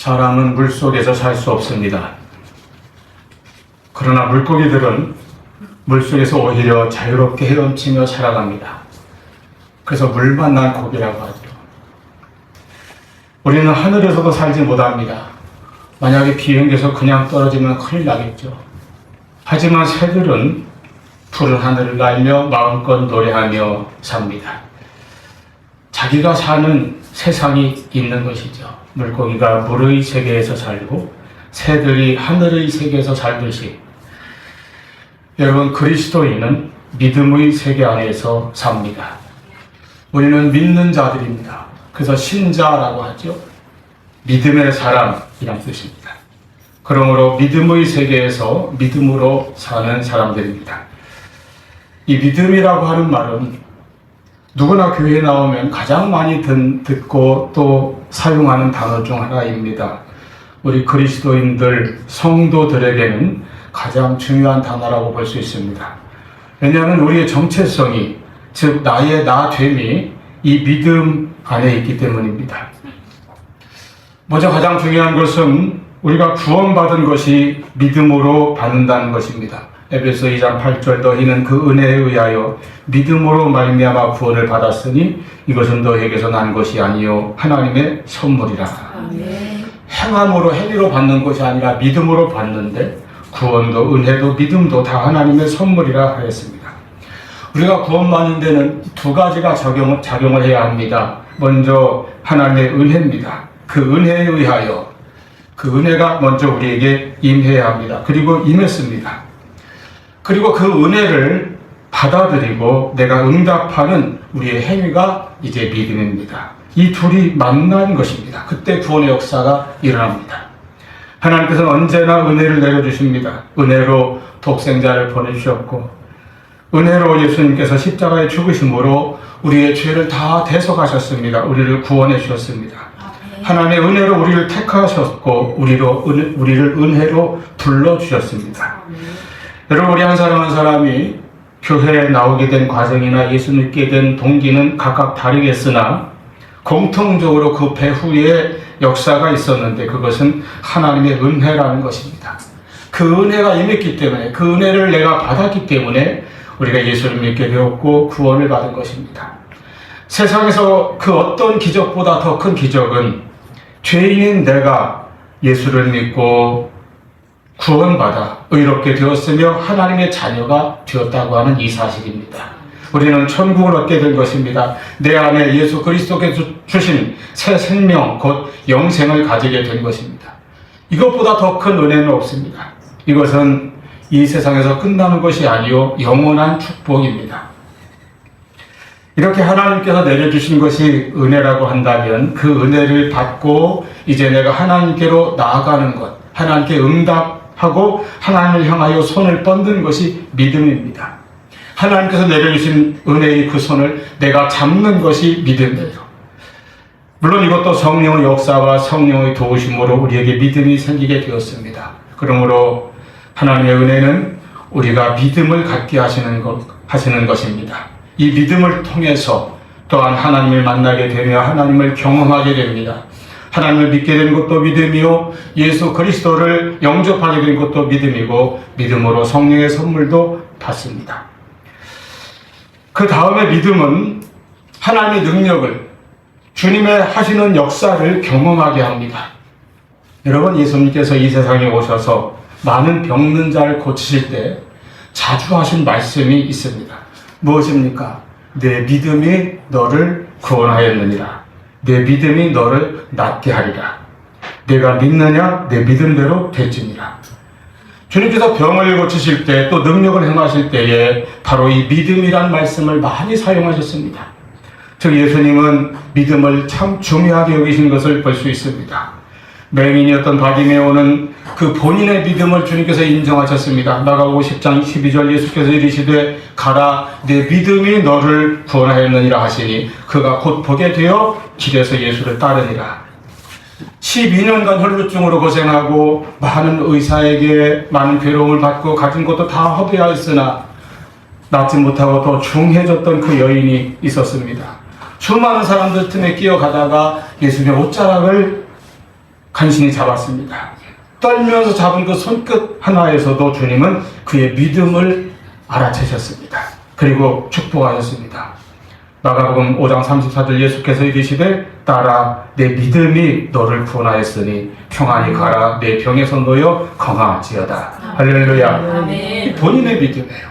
사람은 물속에서 살 수 없습니다. 그러나 물고기들은 물속에서 오히려 자유롭게 헤엄치며 살아갑니다. 그래서 물 만난 고기라고 하죠. 우리는 하늘에서도 살지 못합니다. 만약에 비행기에서 그냥 떨어지면 큰일 나겠죠. 하지만 새들은 푸른 하늘을 날며 마음껏 노래하며 삽니다. 자기가 사는 세상이 있는 것이죠. 물고기가 물의 세계에서 살고 새들이 하늘의 세계에서 살듯이 여러분, 그리스도인은 믿음의 세계 안에서 삽니다. 우리는 믿는 자들입니다. 그래서 신자라고 하죠. 믿음의 사람이란 뜻입니다. 그러므로 믿음의 세계에서 믿음으로 사는 사람들입니다. 이 믿음이라고 하는 말은 누구나 교회에 나오면 가장 많이 듣고 또 사용하는 단어 중 하나입니다. 우리 그리스도인들, 성도들에게는 가장 중요한 단어라고 볼 수 있습니다. 왜냐하면 우리의 정체성이, 즉 나의 나됨이 이 믿음 안에 있기 때문입니다. 먼저 가장 중요한 것은 우리가 구원받은 것이 믿음으로 받는다는 것입니다. 에베소 2장 8절 너희는 그 은혜에 의하여 믿음으로 말미암아 구원을 받았으니 이것은 너희에게서 난 것이 아니요 하나님의 선물이라. 아멘. 행함으로 행위로 받는 것이 아니라 믿음으로 받는데 구원도 은혜도 믿음도 다 하나님의 선물이라 하였습니다. 우리가 구원받는 데는 두 가지가 작용을 해야 합니다. 먼저 하나님의 은혜입니다. 그 은혜에 의하여 그 은혜가 먼저 우리에게 임해야 합니다. 그리고 임했습니다. 그리고 그 은혜를 받아들이고 내가 응답하는 우리의 행위가 이제 믿음입니다. 이 둘이 만난 것입니다. 그때 구원의 역사가 일어납니다. 하나님께서는 언제나 은혜를 내려주십니다. 은혜로 독생자를 보내주셨고 은혜로 예수님께서 십자가에 죽으심으로 우리의 죄를 다 대속하셨습니다. 우리를 구원해 주셨습니다. 하나님의 은혜로 우리를 택하셨고 우리를 은혜로 불러주셨습니다. 여러분, 우리 한 사람 한 사람이 교회에 나오게 된 과정이나 예수 믿게 된 동기는 각각 다르겠으나 공통적으로 그 배후에 역사가 있었는데 그것은 하나님의 은혜라는 것입니다. 그 은혜가 임했기 때문에, 그 은혜를 내가 받았기 때문에 우리가 예수를 믿게 되었고 구원을 받은 것입니다. 세상에서 그 어떤 기적보다 더 큰 기적은 죄인인 내가 예수를 믿고 구원받아 의롭게 되었으며 하나님의 자녀가 되었다고 하는 이 사실입니다. 우리는 천국을 얻게 된 것입니다. 내 안에 예수 그리스도께서 주신 새 생명, 곧 영생을 가지게 된 것입니다. 이것보다 더 큰 은혜는 없습니다. 이것은 이 세상에서 끝나는 것이 아니요 영원한 축복입니다. 이렇게 하나님께서 내려주신 것이 은혜라고 한다면 그 은혜를 받고 이제 내가 하나님께로 나아가는 것, 하나님께 응답하고 하나님을 향하여 손을 뻗는 것이 믿음입니다. 하나님께서 내려주신 은혜의 그 손을 내가 잡는 것이 믿음이에요. 물론 이것도 성령의 역사와 성령의 도우심으로 우리에게 믿음이 생기게 되었습니다. 그러므로 하나님의 은혜는 우리가 믿음을 갖게 하시는 것입니다. 이 믿음을 통해서 또한 하나님을 만나게 되며 하나님을 경험하게 됩니다. 하나님을 믿게 된 것도 믿음이요 예수 그리스도를 영접하게 된 것도 믿음이고 믿음으로 성령의 선물도 받습니다. 그 다음에 믿음은 하나님의 능력을, 주님의 하시는 역사를 경험하게 합니다. 여러분, 예수님께서 이 세상에 오셔서 많은 병든 자를 고치실 때 자주 하신 말씀이 있습니다. 무엇입니까? 내 믿음이 너를 구원하였느니라. 내 믿음이 너를 낫게 하리라. 내가 믿느냐? 내 믿음대로 될지니라. 주님께서 병을 고치실 때 또 능력을 행하실 때에 바로 이 믿음이란 말씀을 많이 사용하셨습니다. 즉 예수님은 믿음을 참 중요하게 여기신 것을 볼 수 있습니다. 맹인이었던 바디메오는 그 본인의 믿음을 주님께서 인정하셨습니다. 마가복음 10장 12절 예수께서 이르시되 가라 내 믿음이 너를 구원하였느니라 하시니 그가 곧 보게 되어 길에서 예수를 따르니라. 12년간 혈루증으로 고생하고 많은 의사에게 많은 괴로움을 받고 가진 것도 다 허비하였으나 낫지 못하고 더 중해졌던 그 여인이 있었습니다. 수많은 사람들 틈에 끼어가다가 예수님의 옷자락을 간신히 잡았습니다. 떨면서 잡은 그 손끝 하나에서도 주님은 그의 믿음을 알아채셨습니다. 그리고 축복하셨습니다. 마가복음 5장 34절 예수께서 이르시되 따라 내 믿음이 너를 구원하였으니 평안히 가라 내 병에서 놓여 건강하지어다. 할렐루야. 아멘. 본인의 믿음이에요.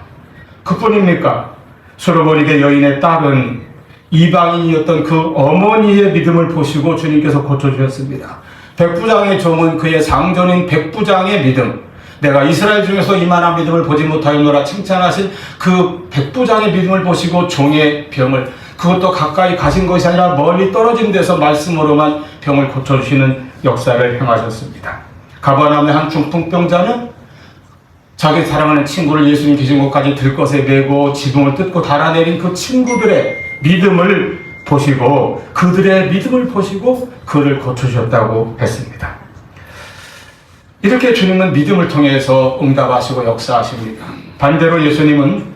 그뿐입니까? 수로버리게 여인의 딸은 이방인이었던 그 어머니의 믿음을 보시고 주님께서 고쳐주셨습니다. 백부장의 종은 그의 상전인 백부장의 믿음, 내가 이스라엘 중에서 이만한 믿음을 보지 못하였노라 칭찬하신 그 백부장의 믿음을 보시고 종의 병을, 그것도 가까이 가신 것이 아니라 멀리 떨어진 데서 말씀으로만 병을 고쳐주시는 역사를 행하셨습니다. 가버나움의 한 중풍병자는 자기 사랑하는 친구를 예수님 계신 곳까지 들것에 메고 지붕을 뜯고 달아내린 그 친구들의 믿음을 보시고, 그들의 믿음을 보시고 그를 고쳐주셨다고 했습니다. 이렇게 주님은 믿음을 통해서 응답하시고 역사하십니다. 반대로 예수님은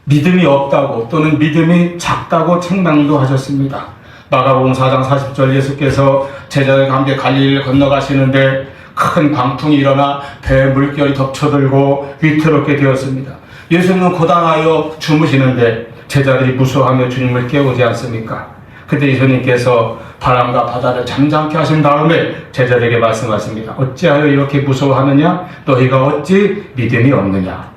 믿음이 없다고 또는 믿음이 작다고 책망도 하셨습니다. 마가복음 4장 40절 예수께서 제자들과 함께 갈릴리를 건너가시는데 큰 광풍이 일어나 배에 물결이 덮쳐들고 위태롭게 되었습니다. 예수님은 고단하여 주무시는데 제자들이 무서워하며 주님을 깨우지 않습니까? 그때 예수님께서 바람과 바다를 잠잠케 하신 다음에 제자들에게 말씀하십니다. 어찌하여 이렇게 무서워하느냐? 너희가 어찌 믿음이 없느냐?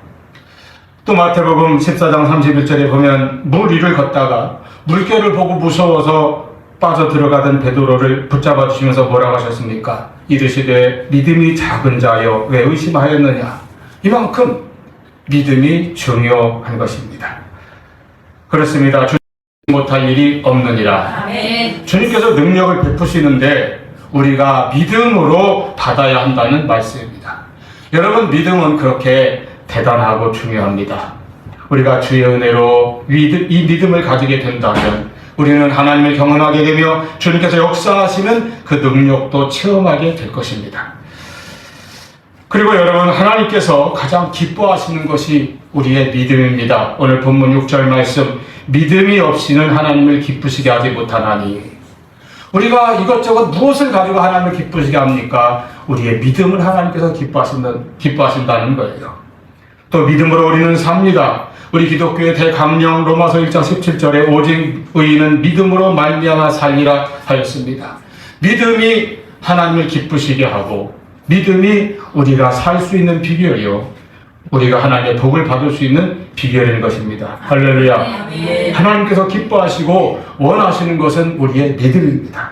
또 마태복음 14장 31절에 보면 물 위를 걷다가 물결을 보고 무서워서 빠져들어가던 베드로를 붙잡아 주시면서 뭐라고 하셨습니까? 이르시되 믿음이 작은 자여 왜 의심하였느냐? 이만큼 믿음이 중요한 것입니다. 그렇습니다. 주님 못할 일이 없느니라. 아멘. 주님께서 능력을 베푸시는데 우리가 믿음으로 받아야 한다는 말씀입니다. 여러분, 믿음은 그렇게 대단하고 중요합니다. 우리가 주의 은혜로 이 믿음을 가지게 된다면 우리는 하나님을 경험하게 되며 주님께서 역사하시는 그 능력도 체험하게 될 것입니다. 그리고 여러분, 하나님께서 가장 기뻐하시는 것이 우리의 믿음입니다. 오늘 본문 6절 말씀, 믿음이 없이는 하나님을 기쁘시게 하지 못하나니. 우리가 이것저것 무엇을 가지고 하나님을 기쁘시게 합니까? 우리의 믿음을 하나님께서 기뻐하신다는 거예요. 또 믿음으로 우리는 삽니다. 우리 기독교의 대강령 로마서 1장 17절에 오직 의인은 믿음으로 말미암아 살리라 하였습니다. 믿음이 하나님을 기쁘시게 하고 믿음이 우리가 살 수 있는 비결이요, 우리가 하나님의 복을 받을 수 있는 비결인 것입니다. 할렐루야. 하나님께서 기뻐하시고 원하시는 것은 우리의 믿음입니다.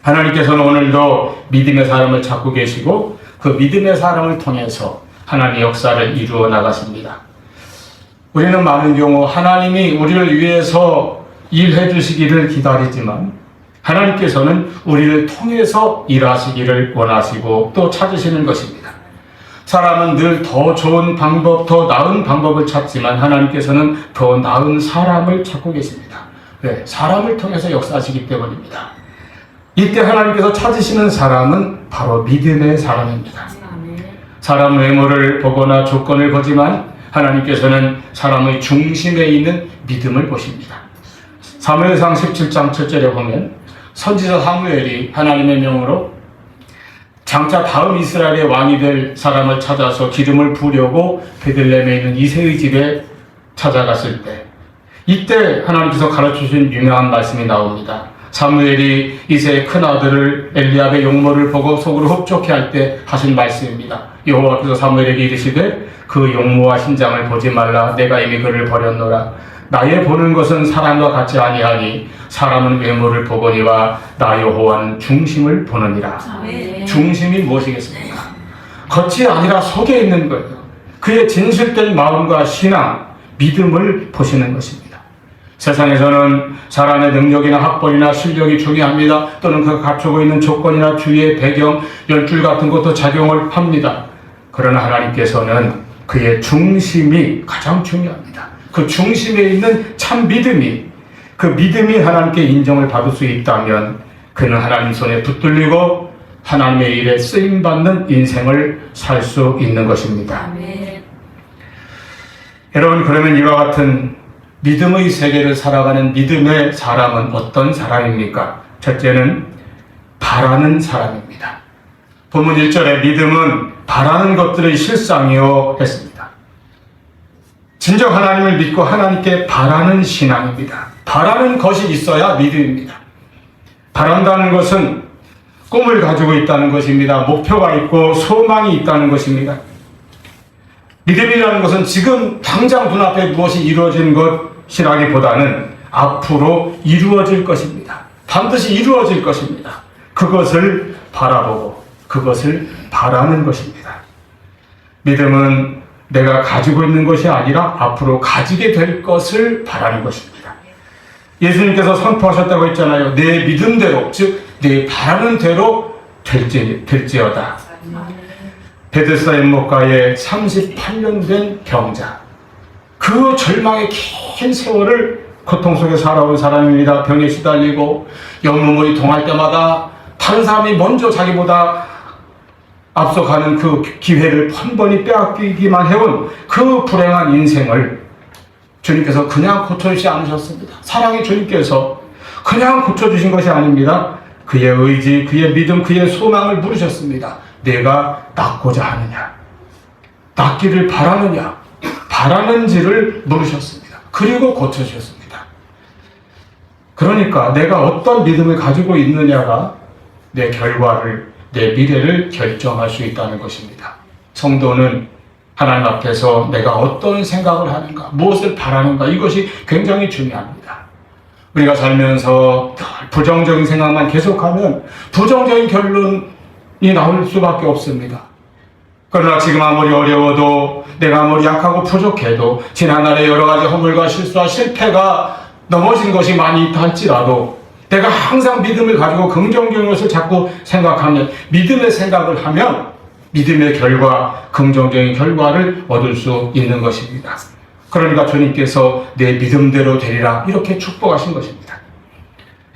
하나님께서는 오늘도 믿음의 사람을 찾고 계시고 그 믿음의 사람을 통해서 하나님의 역사를 이루어 나가십니다. 우리는 많은 경우 하나님이 우리를 위해서 일해 주시기를 기다리지만 하나님께서는 우리를 통해서 일하시기를 원하시고 또 찾으시는 것입니다. 사람은 늘 더 좋은 방법, 더 나은 방법을 찾지만 하나님께서는 더 나은 사람을 찾고 계십니다. 왜? 사람을 통해서 역사하시기 때문입니다. 이때 하나님께서 찾으시는 사람은 바로 믿음의 사람입니다. 사람 외모를 보거나 조건을 보지만 하나님께서는 사람의 중심에 있는 믿음을 보십니다. 사무엘상 17장 7절에 보면 선지자 사무엘이 하나님의 명으로 장차 다음 이스라엘의 왕이 될 사람을 찾아서 기름을 부으려고 베들레헴에 있는 이새의 집에 찾아갔을 때, 이때 하나님께서 가르쳐주신 유명한 말씀이 나옵니다. 사무엘이 이새의 큰아들을 엘리압의 용모를 보고 속으로 흡족해 할 때 하신 말씀입니다. 여호와께서 사무엘에게 이르시되 그 용모와 신장을 보지 말라. 내가 이미 그를 버렸노라. 나의 보는 것은 사람과 같지 아니하니 사람은 외모를 보거니와 나 여호와는 중심을 보느니라. 아멘. 중심이 무엇이겠습니까? 겉이 아니라 속에 있는 거예요. 그의 진실된 마음과 신앙, 믿음을 보시는 것입니다. 세상에서는 사람의 능력이나 학벌이나 실력이 중요합니다. 또는 그가 갖추고 있는 조건이나 주위의 배경, 연줄 같은 것도 작용을 합니다. 그러나 하나님께서는 그의 중심이 가장 중요합니다. 그 중심에 있는 참 믿음이, 그 믿음이 하나님께 인정을 받을 수 있다면 그는 하나님 손에 붙들리고 하나님의 일에 쓰임받는 인생을 살 수 있는 것입니다. 아멘. 여러분, 그러면 이와 같은 믿음의 세계를 살아가는 믿음의 사람은 어떤 사람입니까? 첫째는 바라는 사람입니다. 본문 1절에 믿음은 바라는 것들의 실상이요 했습니다. 진정 하나님을 믿고 하나님께 바라는 신앙입니다. 바라는 것이 있어야 믿음입니다. 바란다는 것은 꿈을 가지고 있다는 것입니다. 목표가 있고 소망이 있다는 것입니다. 믿음이라는 것은 지금 당장 눈앞에 무엇이 이루어진 것이라기보다는 앞으로 이루어질 것입니다. 반드시 이루어질 것입니다. 그것을 바라보고 그것을 바라는 것입니다. 믿음은 내가 가지고 있는 것이 아니라 앞으로 가지게 될 것을 바라는 것입니다. 예수님께서 선포하셨다고 했잖아요. 내 믿음대로, 즉 내 바라는 대로 될지어다. 베데스다 연못가에 38년 된 병자, 그 절망의 긴 세월을 고통 속에 살아온 사람입니다. 병에 시달리고 영문물이 동할 때마다 다른 사람이 먼저 자기보다 앞서가는 그 기회를 번번이 빼앗기기만 해온 그 불행한 인생을 주님께서 그냥 고쳐주지 않으셨습니다. 사랑의 주님께서 그냥 고쳐주신 것이 아닙니다. 그의 의지, 그의 믿음, 그의 소망을 물으셨습니다. 내가 낫고자 하느냐? 낫기를 바라느냐? 바라는지를 물으셨습니다. 그리고 고쳐주셨습니다. 그러니까 내가 어떤 믿음을 가지고 있느냐가 내 결과를, 내 미래를 결정할 수 있다는 것입니다. 성도는 하나님 앞에서 내가 어떤 생각을 하는가, 무엇을 바라는가, 이것이 굉장히 중요합니다. 우리가 살면서 부정적인 생각만 계속하면 부정적인 결론이 나올 수밖에 없습니다. 그러나 지금 아무리 어려워도, 내가 아무리 약하고 부족해도, 지난날의 여러 가지 허물과 실수와 실패가 넘어진 것이 많이 있다 할지라도 내가 항상 믿음을 가지고 긍정적인 것을 자꾸 생각하면, 믿음의 생각을 하면 믿음의 결과, 긍정적인 결과를 얻을 수 있는 것입니다. 그러니까 주님께서 내 믿음대로 되리라 이렇게 축복하신 것입니다.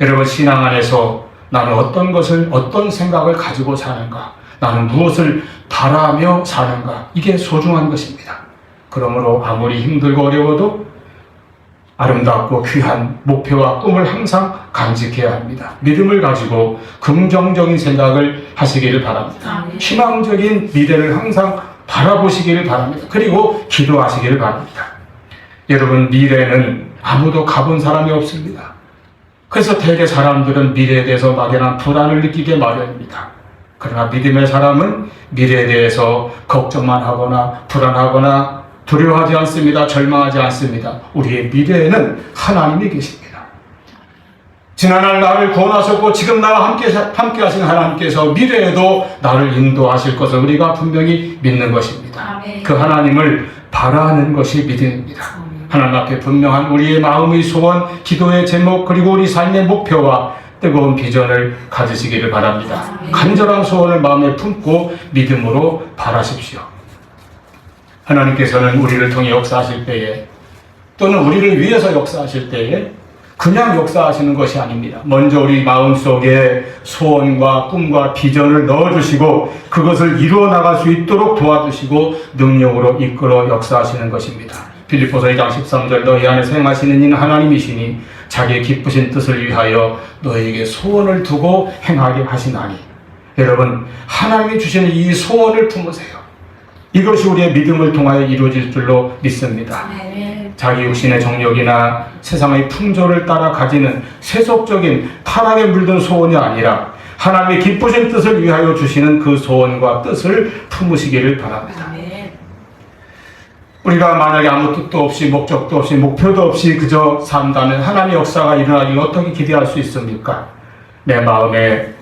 여러분, 신앙 안에서 나는 어떤 것을, 어떤 생각을 가지고 사는가, 나는 무엇을 바라며 사는가, 이게 소중한 것입니다. 그러므로 아무리 힘들고 어려워도 아름답고 귀한 목표와 꿈을 항상 간직해야 합니다. 믿음을 가지고 긍정적인 생각을 하시기를 바랍니다. 희망적인 미래를 항상 바라보시기를 바랍니다. 그리고 기도하시기를 바랍니다. 여러분, 미래는 아무도 가본 사람이 없습니다. 그래서 대개 사람들은 미래에 대해서 막연한 불안을 느끼게 마련입니다. 그러나 믿음의 사람은 미래에 대해서 걱정만 하거나 불안하거나 두려워하지 않습니다. 절망하지 않습니다. 우리의 미래에는 하나님이 계십니다. 지난날 나를 구원하셨고 지금 나와 함께 하신 하나님께서 미래에도 나를 인도하실 것을 우리가 분명히 믿는 것입니다. 그 하나님을 바라는 것이 믿음입니다. 하나님 앞에 분명한 우리의 마음의 소원, 기도의 제목, 그리고 우리 삶의 목표와 뜨거운 비전을 가지시기를 바랍니다. 간절한 소원을 마음에 품고 믿음으로 바라십시오. 하나님께서는 우리를 통해 역사하실 때에, 또는 우리를 위해서 역사하실 때에 그냥 역사하시는 것이 아닙니다. 먼저 우리 마음속에 소원과 꿈과 비전을 넣어주시고 그것을 이루어 나갈 수 있도록 도와주시고 능력으로 이끌어 역사하시는 것입니다. 빌립보서 2장 13절, 너희 안에서 행하시는 이는 하나님이시니 자기의 기쁘신 뜻을 위하여 너희에게 소원을 두고 행하게 하시나니. 여러분, 하나님이 주시는 이 소원을 품으세요. 이것이 우리의 믿음을 통하여 이루어질 줄로 믿습니다. 자기 육신의 정욕이나 세상의 풍조를 따라 가지는 세속적인 타락에 물든 소원이 아니라 하나님의 기쁘신 뜻을 위하여 주시는 그 소원과 뜻을 품으시기를 바랍니다. 우리가 만약에 아무 뜻도 없이, 목적도 없이, 목표도 없이 그저 산다면 하나님의 역사가 일어나기를 어떻게 기대할 수 있습니까? 내 마음에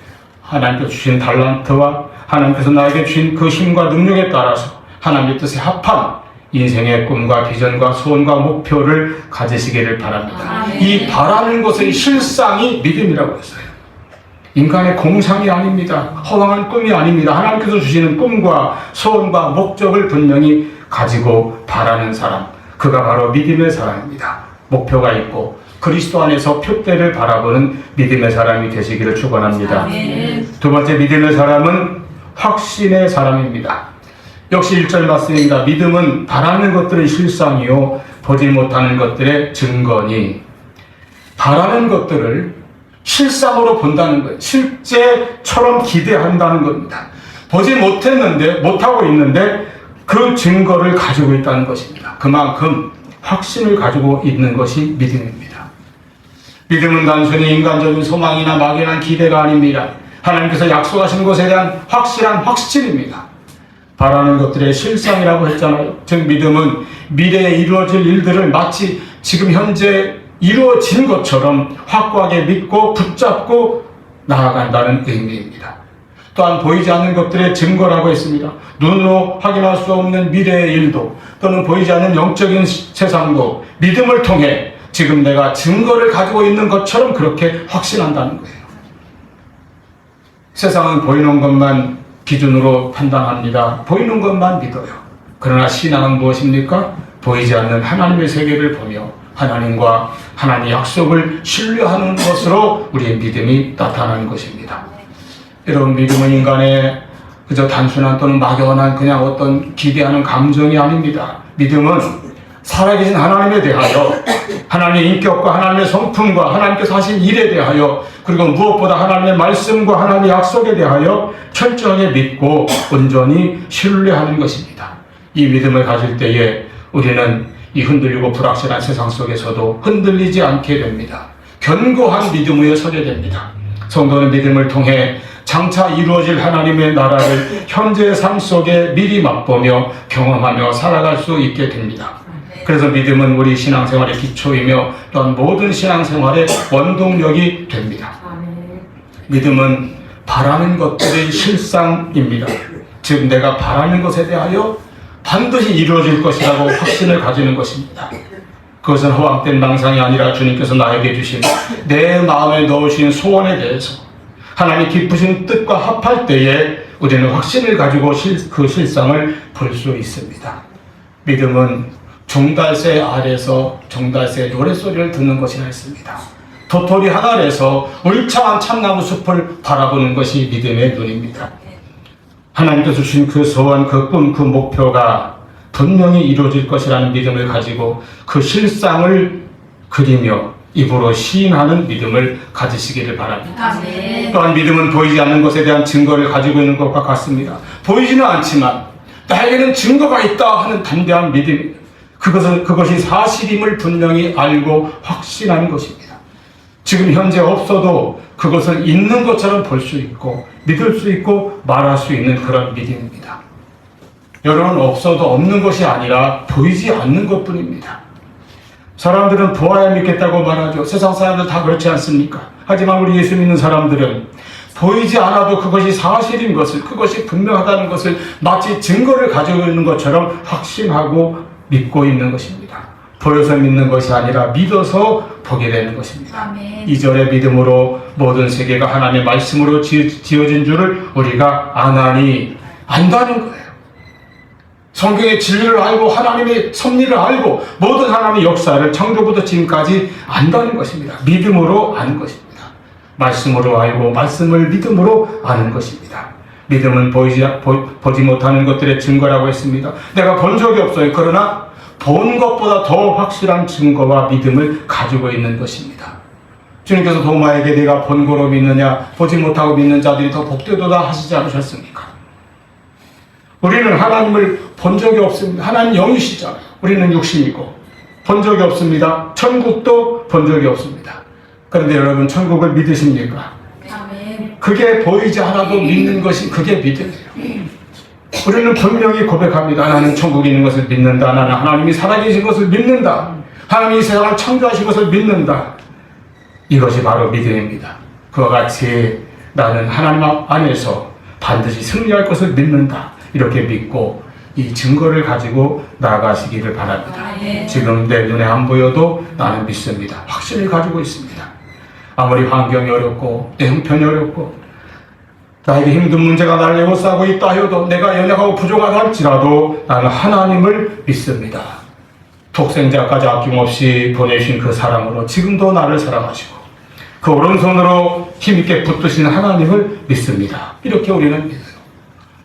하나님께서 주신 달란트와 하나님께서 나에게 주신 그 힘과 능력에 따라서 하나님의 뜻에 합한 인생의 꿈과 비전과 소원과 목표를 가지시기를 바랍니다. 이 바라는 것의 실상이 믿음이라고 했어요. 인간의 공상이 아닙니다. 허황한 꿈이 아닙니다. 하나님께서 주시는 꿈과 소원과 목적을 분명히 가지고 바라는 사람, 그가 바로 믿음의 사람입니다. 목표가 있고 그리스도 안에서 표대를 바라보는 믿음의 사람이 되시기를 축원합니다. 두 번째 믿음의 사람은 확신의 사람입니다. 역시 1절 말씀입니다. 믿음은 바라는 것들의 실상이요 보지 못하는 것들의 증거니. 바라는 것들을 실상으로 본다는 거예요. 실제처럼 기대한다는 겁니다. 보지 못하고 있는데 그 증거를 가지고 있다는 것입니다. 그만큼 확신을 가지고 있는 것이 믿음입니다. 믿음은 단순히 인간적인 소망이나 막연한 기대가 아닙니다. 하나님께서 약속하신 것에 대한 확실한 확신입니다. 바라는 것들의 실상이라고 했잖아요. 즉 믿음은 미래에 이루어질 일들을 마치 지금 현재 이루어진 것처럼 확고하게 믿고 붙잡고 나아간다는 의미입니다. 또한 보이지 않는 것들의 증거라고 했습니다. 눈으로 확인할 수 없는 미래의 일도 또는 보이지 않는 영적인 세상도 믿음을 통해 지금 내가 증거를 가지고 있는 것처럼 그렇게 확신한다는 거예요. 세상은 보이는 것만 기준으로 판단합니다. 보이는 것만 믿어요. 그러나 신앙은 무엇입니까? 보이지 않는 하나님의 세계를 보며 하나님과 하나님의 약속을 신뢰하는 것으로 우리의 믿음이 나타나는 것입니다. 여러분, 믿음은 인간의 그저 단순한 또는 막연한 그냥 어떤 기대하는 감정이 아닙니다. 믿음은 살아계신 하나님에 대하여, 하나님의 인격과 하나님의 성품과 하나님께서 하신 일에 대하여, 그리고 무엇보다 하나님의 말씀과 하나님의 약속에 대하여 철저하게 믿고 온전히 신뢰하는 것입니다. 이 믿음을 가질 때에 우리는 이 흔들리고 불확실한 세상 속에서도 흔들리지 않게 됩니다. 견고한 믿음 위에 서게 됩니다. 성도는 믿음을 통해 장차 이루어질 하나님의 나라를 현재의 삶 속에 미리 맛보며 경험하며 살아갈 수 있게 됩니다. 그래서 믿음은 우리 신앙생활의 기초이며 또한 모든 신앙생활의 원동력이 됩니다. 믿음은 바라는 것들의 실상입니다. 즉 내가 바라는 것에 대하여 반드시 이루어질 것이라고 확신을 가지는 것입니다. 그것은 허황된 망상이 아니라 주님께서 나에게 주신 내 마음에 넣으신 소원에 대해서 하나님이 기쁘신 뜻과 합할 때에 우리는 확신을 가지고 그 실상을 볼 수 있습니다. 믿음은 종달새 아래서 종달새 노랫소리를 듣는 것이라 했습니다. 도토리 하늘에서 울창한 참나무 숲을 바라보는 것이 믿음의 눈입니다. 하나님께서 주신 그 소원, 그 꿈, 그 목표가 분명히 이루어질 것이라는 믿음을 가지고 그 실상을 그리며 입으로 시인하는 믿음을 가지시기를 바랍니다. 또한 믿음은 보이지 않는 것에 대한 증거를 가지고 있는 것과 같습니다. 보이지는 않지만 나에게는 증거가 있다 하는 담대한 믿음입니다. 그것이 사실임을 분명히 알고 확신하는 것입니다. 지금 현재 없어도 그것을 있는 것처럼 볼 수 있고 믿을 수 있고 말할 수 있는 그런 믿음입니다. 여러분, 없어도 없는 것이 아니라 보이지 않는 것뿐입니다. 사람들은 보아야 믿겠다고 말하죠. 세상 사람들 다 그렇지 않습니까? 하지만 우리 예수 믿는 사람들은 보이지 않아도 그것이 사실인 것을, 그것이 분명하다는 것을 마치 증거를 가지고 있는 것처럼 확신하고 믿고 있는 것입니다. 보여서 믿는 것이 아니라 믿어서 보게 되는 것입니다. 아멘. 2절의 믿음으로 모든 세계가 하나님의 말씀으로 지어진 줄을 우리가 아나니, 안다는 거예요. 성경의 진리를 알고 하나님의 섭리를 알고 모든 하나님의 역사를 창조부터 지금까지 안다는 것입니다. 믿음으로 아는 것입니다. 말씀으로 알고 말씀을 믿음으로 아는 것입니다. 믿음은 보지 못하는 것들의 증거라고 했습니다. 내가 본 적이 없어요. 그러나 본 것보다 더 확실한 증거와 믿음을 가지고 있는 것입니다. 주님께서 도마에게 내가 본 거로 믿느냐 보지 못하고 믿는 자들이 더 복되도다 하시지 않으셨습니까? 우리는 하나님을 본 적이 없습니다. 하나님 영이시잖아요. 우리는 육신이고 본 적이 없습니다. 천국도 본 적이 없습니다. 그런데 여러분, 천국을 믿으십니까? 그게 보이지 않아도 믿는 것이 그게 믿음이에요. 우리는 분명히 고백합니다. 나는 천국에 있는 것을 믿는다. 나는 하나님이 살아계신 것을 믿는다. 하나님이 이 세상을 창조하신 것을 믿는다. 이것이 바로 믿음입니다. 그와 같이 나는 하나님 안에서 반드시 승리할 것을 믿는다. 이렇게 믿고 이 증거를 가지고 나아가시기를 바랍니다. 지금 내 눈에 안 보여도 나는 믿습니다. 확신을 가지고 있습니다. 아무리 환경이 어렵고 내 형편이 어렵고 나에게 힘든 문제가 나를 에워싸고 있다 해도 내가 연약하고 부족하다 할지라도 나는 하나님을 믿습니다. 독생자까지 아낌없이 보내신 그 사랑으로 지금도 나를 사랑하시고 그 오른손으로 힘있게 붙드신 하나님을 믿습니다. 이렇게 우리는 믿어요.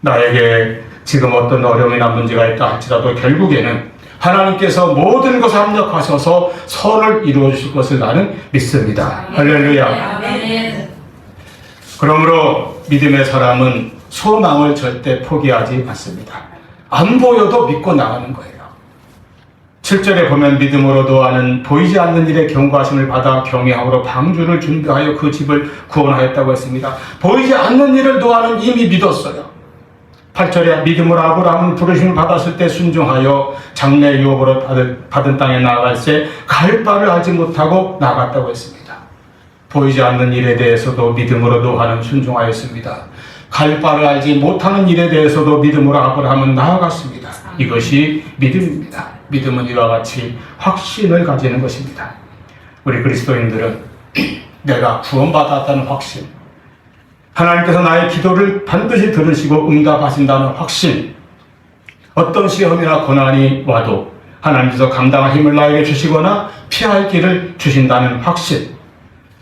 나에게 지금 어떤 어려움이나 문제가 있다 할지라도 결국에는 하나님께서 모든 것을 합력하셔서 선을 이루어 주실 것을 나는 믿습니다. 할렐루야. 그러므로 믿음의 사람은 소망을 절대 포기하지 않습니다. 안 보여도 믿고 나가는 거예요. 7절에 보면 믿음으로도 하는 보이지 않는 일에 경고하심을 받아 경외함으로 방주를 준비하여 그 집을 구원하였다고 했습니다. 보이지 않는 일을 노아는 이미 믿었어요. 8절에 믿음으로 아브라함은 부르심을 받았을 때 순종하여 장래 유업으로 받은 땅에 나아갈 때 갈 바를 알지 못하고 나갔다고 했습니다. 보이지 않는 일에 대해서도 믿음으로 노아는 순종하였습니다. 갈 바를 알지 못하는 일에 대해서도 믿음으로 아브라함은 나아갔습니다. 이것이 믿음입니다. 믿음은 이와 같이 확신을 가지는 것입니다. 우리 그리스도인들은 내가 구원받았다는 확신, 하나님께서 나의 기도를 반드시 들으시고 응답하신다는 확신, 어떤 시험이나 고난이 와도 하나님께서 감당할 힘을 나에게 주시거나 피할 길을 주신다는 확신,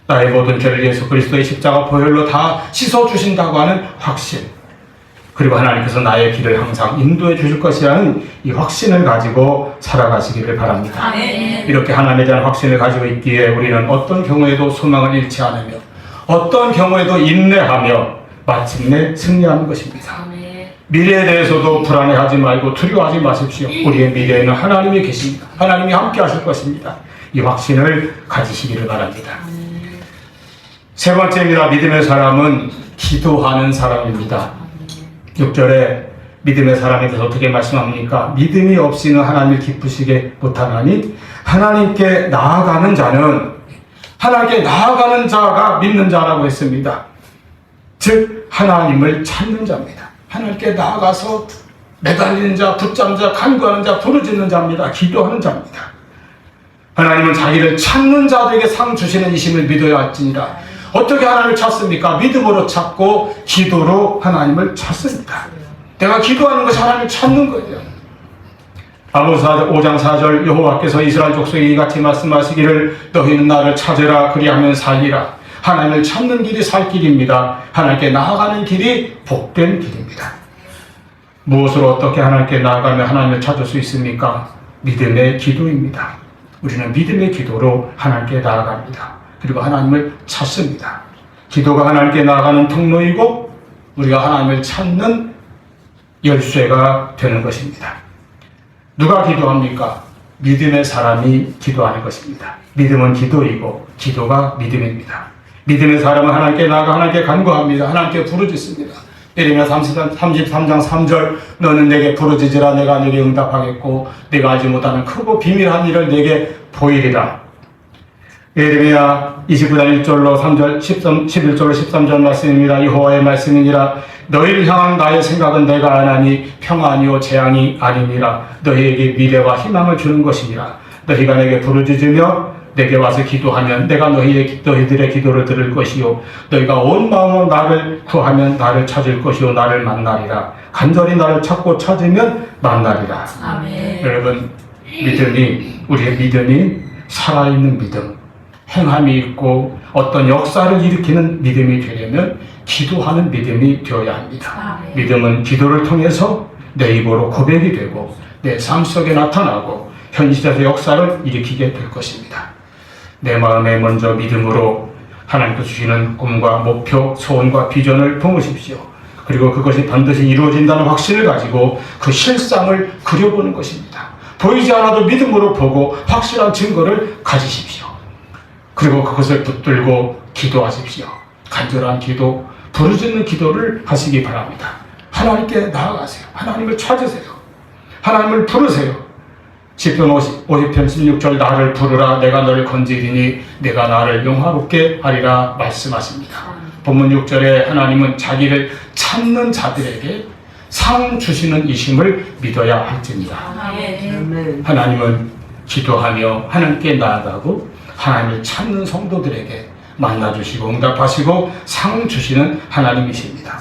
나의 모든 죄를 예수 그리스도의 십자가 보혈로 다 씻어주신다고 하는 확신, 그리고 하나님께서 나의 길을 항상 인도해 주실 것이라는 이 확신을 가지고 살아가시기를 바랍니다. 아멘. 이렇게 하나님에 대한 확신을 가지고 있기에 우리는 어떤 경우에도 소망을 잃지 않으며 어떤 경우에도 인내하며 마침내 승리하는 것입니다. 아멘. 미래에 대해서도 불안해하지 말고 두려워하지 마십시오. 우리의 미래에는 하나님이 계십니다. 하나님이 함께 하실 것입니다. 이 확신을 가지시기를 바랍니다. 아멘. 세 번째입니다. 믿음의 사람은 기도하는 사람입니다. 6절에 믿음의 사람에 대해서 어떻게 말씀합니까? 믿음이 없이는 하나님을 기쁘시게 못하나니 하나님께 나아가는 자는, 하나님께 나아가는 자가 믿는 자라고 했습니다. 즉 하나님을 찾는 자입니다. 하나님께 나아가서 매달리는 자, 붙잡는 자, 간구하는 자, 부르짖는 자입니다. 기도하는 자입니다. 하나님은 자기를 찾는 자들에게 상 주시는 이심을 믿어야 할지니라. 어떻게 하나님을 찾습니까? 믿음으로 찾고 기도로 하나님을 찾습니다. 내가 기도하는 것이 하나님을 찾는 거예요. 아모스 5장 4절 여호와께서 이스라엘 족속에게 이같이 말씀하시기를 너희는 나를 찾으라 그리하면 살리라. 하나님을 찾는 길이 살 길입니다. 하나님께 나아가는 길이 복된 길입니다. 무엇으로 어떻게 하나님께 나아가면 하나님을 찾을 수 있습니까? 믿음의 기도입니다. 우리는 믿음의 기도로 하나님께 나아갑니다. 그리고 하나님을 찾습니다. 기도가 하나님께 나아가는 통로이고 우리가 하나님을 찾는 열쇠가 되는 것입니다. 누가 기도합니까? 믿음의 사람이 기도하는 것입니다. 믿음은 기도이고 기도가 믿음입니다. 믿음의 사람은 하나님께 나아가 하나님께 간구합니다. 하나님께 부르짖습니다. 예레미야 33장 3절 너는 내게 부르짖으라 내가 네게 응답하겠고 네가 알지 못하는 크고 비밀한 일을 네게 보이리라. 예레미야 29장 1절로 3절 11절로 13절 말씀입니다. 여호와의 말씀이니라. 너희를 향한 나의 생각은 내가 아나니 평안이요 재앙이 아니니라. 너희에게 미래와 희망을 주는 것이니라. 너희가 내게 부르짖으며 내게 와서 기도하면 내가 너희들의 기도를 들을 것이요 너희가 온 마음으로 나를 구하면 나를 찾을 것이요 나를 만나리라. 간절히 나를 찾고 찾으면 만나리라. 아멘. 여러분, 우리의 믿음이 살아있는 믿음, 행함이 있고 어떤 역사를 일으키는 믿음이 되려면 기도하는 믿음이 되어야 합니다. 아멘. 믿음은 기도를 통해서 내 입으로 고백이 되고 내 삶 속에 나타나고 현실에서 역사를 일으키게 될 것입니다. 내 마음에 먼저 믿음으로 하나님께서 주시는 꿈과 목표, 소원과 비전을 품으십시오. 그리고 그것이 반드시 이루어진다는 확신을 가지고 그 실상을 그려보는 것입니다. 보이지 않아도 믿음으로 보고 확실한 증거를 가지십시오. 그리고 그것을 붙들고 기도하십시오. 간절한 기도, 부르짖는 기도를 하시기 바랍니다. 하나님께 나아가세요. 하나님을 찾으세요. 하나님을 부르세요. 시편 50편 16절 나를 부르라 내가 너를 건지리니 내가 나를 영화롭게 하리라 말씀하십니다. 본문 6절에 하나님은 자기를 찾는 자들에게 상 주시는 이심을 믿어야 할지니라. 하나님은 기도하며 하나님께 나아가고 하나님을 찾는 성도들에게 만나주시고 응답하시고 상 주시는 하나님이십니다.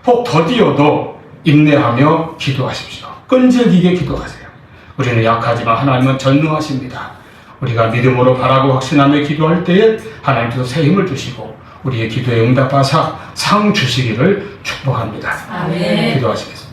혹 더디어도 인내하며 기도하십시오. 끈질기게 기도하세요. 우리는 약하지만 하나님은 전능하십니다. 우리가 믿음으로 바라고 확신하며 기도할 때에 하나님께서 새 힘을 주시고 우리의 기도에 응답하사 상 주시기를 축복합니다. 아멘. 기도하시겠습니다.